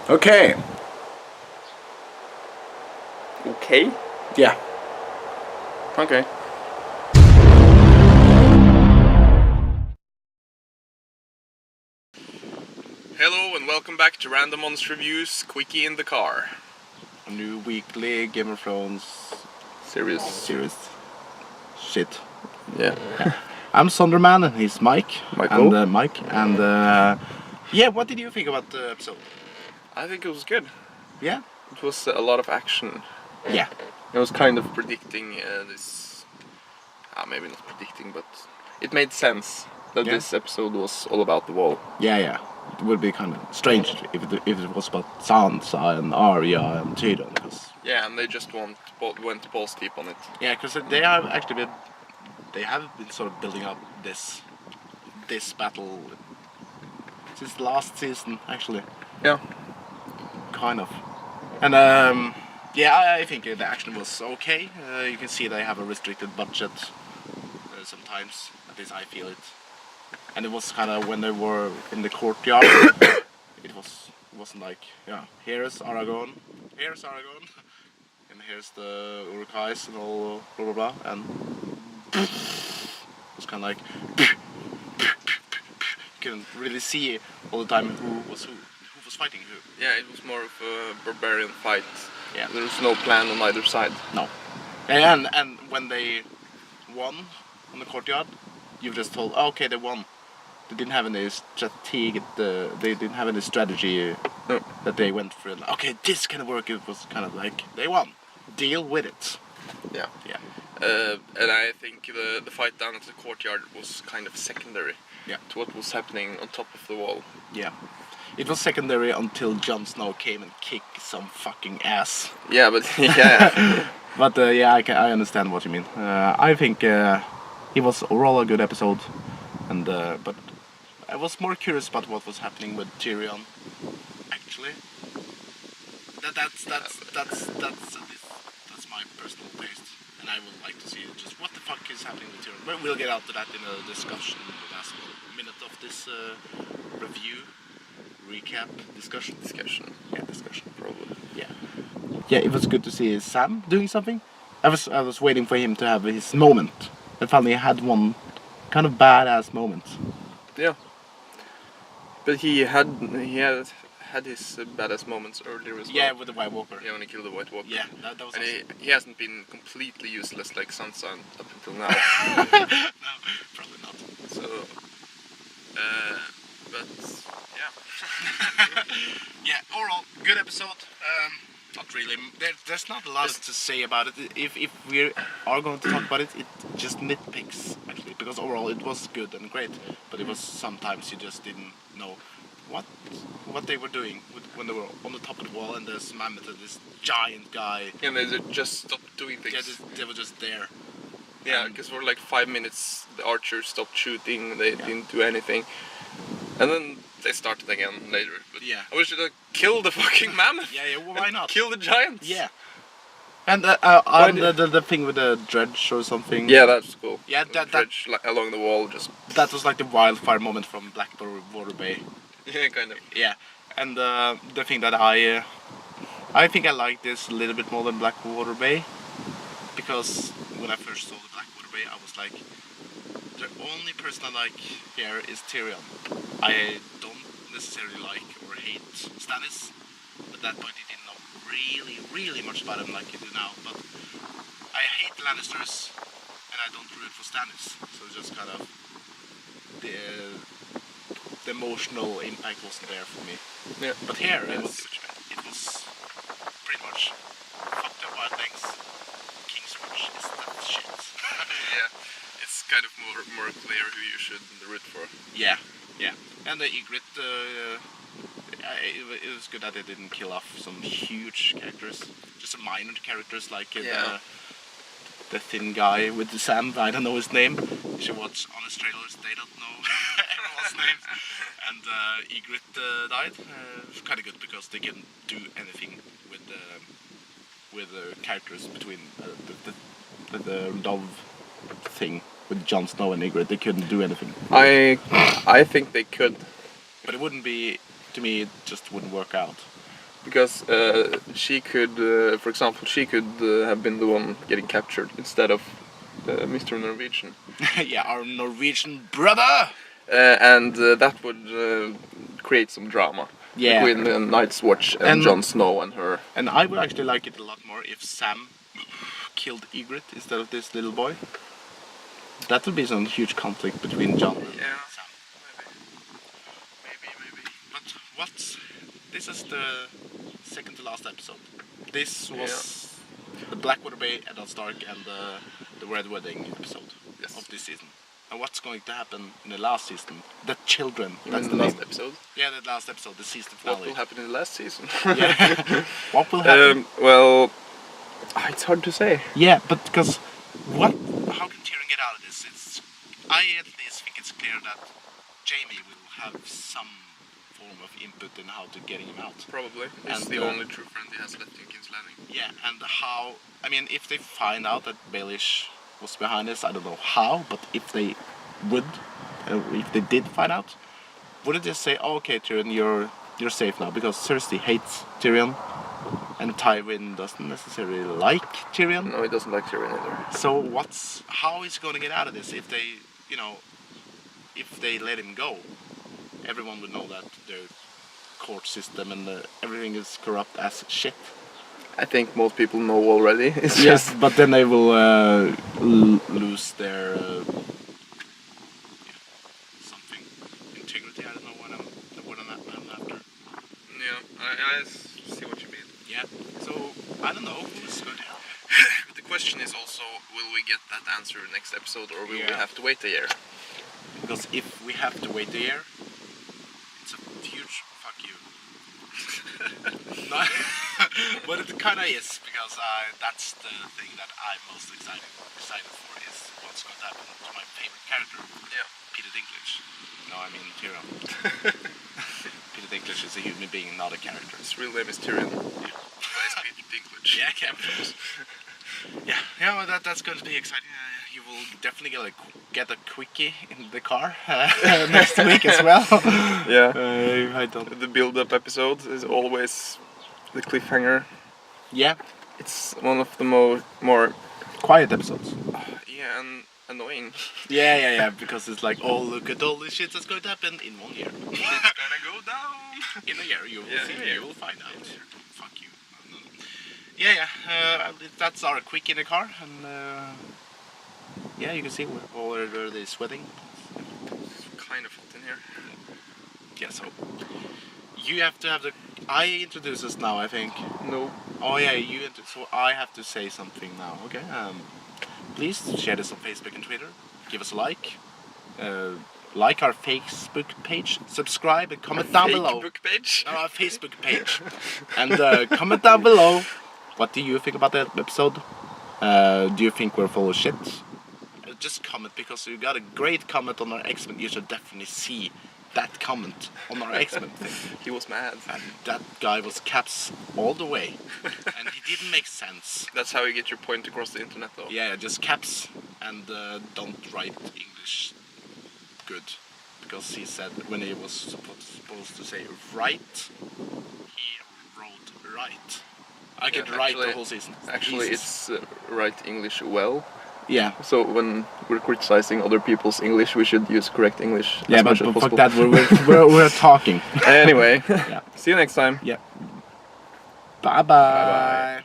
Okay. Okay? Yeah. Okay. Hello and welcome back to Random Honest Reviews, Quickie in the Car. A new weekly Game of Thrones Series. shit. Yeah. I'm Sonderman and he's Mike. Michael. And yeah, what did you think about the episode? I think it was good. Yeah? It was a lot of action. Yeah. It was kind of predicting this... maybe not predicting, but it made sense that this episode was all about the wall. Yeah. It would be kind of strange if it was about Sansa and Arya and Tyrion. Yeah, and they just went balls deep on it. Yeah, because they have actually been sort of building up this battle since the last season, actually. Yeah. Kind of. And I think the action was okay. You can see they have a restricted budget sometimes. At least I feel it. And it was kind of when they were in the courtyard. it wasn't like, here's Aragorn, and here's the Uruk-hais and all blah blah blah, and it was kind of like you couldn't really see all the time who was fighting who. Yeah, it was more of a barbarian fight. Yeah. There was no plan on either side. No. And when they won on the courtyard, you've just told, okay, they won. They didn't have any strategy. They didn't have any strategy that they went through. Like, okay, this can work. It was kind of like they won. Deal with it. Yeah. And I think the fight down at the courtyard was kind of secondary to what was happening on top of the wall. Yeah. It was secondary until Jon Snow came and kicked some fucking ass. Yeah, but yeah. But I understand what you mean. I think it was overall a good episode, and but I was more curious about what was happening with Tyrion. Actually, that's my personal taste, and I would like to see just what the fuck is happening with Tyrion. But we'll get out to that in a discussion, the last minute of this review. Recap discussion. Yeah, discussion. Probably. Yeah, it was good to see Sam doing something. I was waiting for him to have his moment. And finally had one kind of badass moment. Yeah. But he had his badass moments earlier as well. Yeah, with the White Walker. Yeah, when he killed the White Walker. Yeah, that was and awesome. he hasn't been completely useless like Sansa up until now. No, probably not. So, but yeah. Yeah, overall, good episode. Not really. There's not a lot to say about it. If we are going to talk about it, it just nitpicks actually, because overall it was good and great. But it was sometimes you just didn't know what they were doing when they were on the top of the wall and there's Mammoth and this giant guy. And they just stopped doing things. Yeah, they were just there. Yeah, because for like 5 minutes the archers stopped shooting. They didn't do anything, and then they started again later. But I wish they'd kill the fucking mammoth. Yeah, well, why not? Kill the giants. Yeah. And the thing with the dredge or something. Yeah, that's cool. Yeah, that dredge along the wall just. That was like the wildfire moment from Blackwater Bay. Yeah, kind of. Yeah, and the thing that I think I like this a little bit more than Blackwater Bay, because when I first saw the Blackwater Bay, I was like, the only person I like here is Tyrion. I don't necessarily like or hate Stannis. At that point, he didn't know really much about him like he do now. But I hate the Lannisters, and I don't root for Stannis. So just kind of the emotional impact wasn't there for me. Yeah. But here it was pretty much fuck the wildlings. King's Watch is that shit. Yeah. It's kind of more clear who you should root for. Yeah. And the Ygritte, it was good that they didn't kill off some huge characters, just some minor characters like the thin guy with the sand. I don't know his name. You should watch honest trailers. They don't know everyone's names. And Ygritte died. It was kind of good because they can do anything with the characters between the love thing with Jon Snow and Ygritte. They couldn't do anything. I think they could. But it wouldn't be, to me, it just wouldn't work out. Because she could, for example, she could have been the one getting captured instead of Mr. Norwegian. Yeah, our Norwegian brother. And that would create some drama Yeah. between Night's Watch and Jon Snow and her. And I would actually like it a lot more if Sam killed Ygritte instead of this little boy. That would be some huge conflict between Jon and Sam. Maybe. But this is the second to last episode. This was the Blackwater Bay, Eddard Stark, and the Red Wedding episode of this season. And what's going to happen in the last season? The children. That's the last name. Episode. Yeah, the last episode, the season finale. What will happen in the last season? Yeah. What will happen? Well, it's hard to say. Yeah, but because how can Tyrion get out of this? I at least think it's clear that Jaime will have some form of input in how to getting him out. Probably. It's the only true friend he has left in King's Landing. Yeah, and if they find out that Baelish was behind this, I don't know how, but if they did find out, wouldn't they say, oh, okay, Tyrion, you're safe now, because Cersei hates Tyrion, and Tywin doesn't necessarily like Tyrion. No, he doesn't like Tyrion either. So how is he going to get out of this if they let him go? Everyone would know that the court system and everything is corrupt as shit. I think most people know already. It's yes, but then they will lose their something integrity. I don't know what I'm after. Yeah, I see what you mean. Yeah. So I don't know who's good. The question is also, will we get that answer next episode, or will we have to wait a year? Because if we have to wait a year, it's a huge fuck you. No, but it kind of is, because that's the thing that I'm most excited for, is what's going to happen to my favorite character. Yeah. Peter Dinklage. No, I mean Tyrion. Peter Dinklage is a human being, not a character. His real name is Tyrion. Yeah. Peter Dinklage. Yeah, cameos. Yeah, well, that's going to be exciting. You will definitely get a quickie in the car next week as well. Yeah. I don't. The build-up episode is always the cliffhanger. Yeah. It's one of the more quiet episodes. Yeah, and annoying. Yeah, because it's like, oh, look at all the shit that's going to happen in 1 year. It's gonna go down. In a year, you will see. You will find out. Yeah. Fuck you. Yeah. That's our quick in the car, and yeah, you can see where they're sweating. It's kind of hot in here. Yeah, so you have to have I introduce us now, I think. No. Oh yeah, so I have to say something now. Okay. Please share this on Facebook and Twitter. Give us a like. Like our Facebook page. Subscribe and comment down below. Facebook page. No, our Facebook page. And comment down below. What do you think about that episode? Do you think we're full of shit? Just comment, because you got a great comment on our X-Men. You should definitely see that comment on our X-Men thing. He was mad. And that guy was caps all the way. And he didn't make sense. That's how you get your point across the internet, though. Yeah, just caps, and don't write English good. Because he said, when he was supposed to say right, he wrote right. I could write the whole season. Actually, it's write English well. Yeah. So when we're criticizing other people's English, we should use correct English. Yeah, but fuck that. We're talking. Anyway. Yeah. See you next time. Yeah. Bye bye.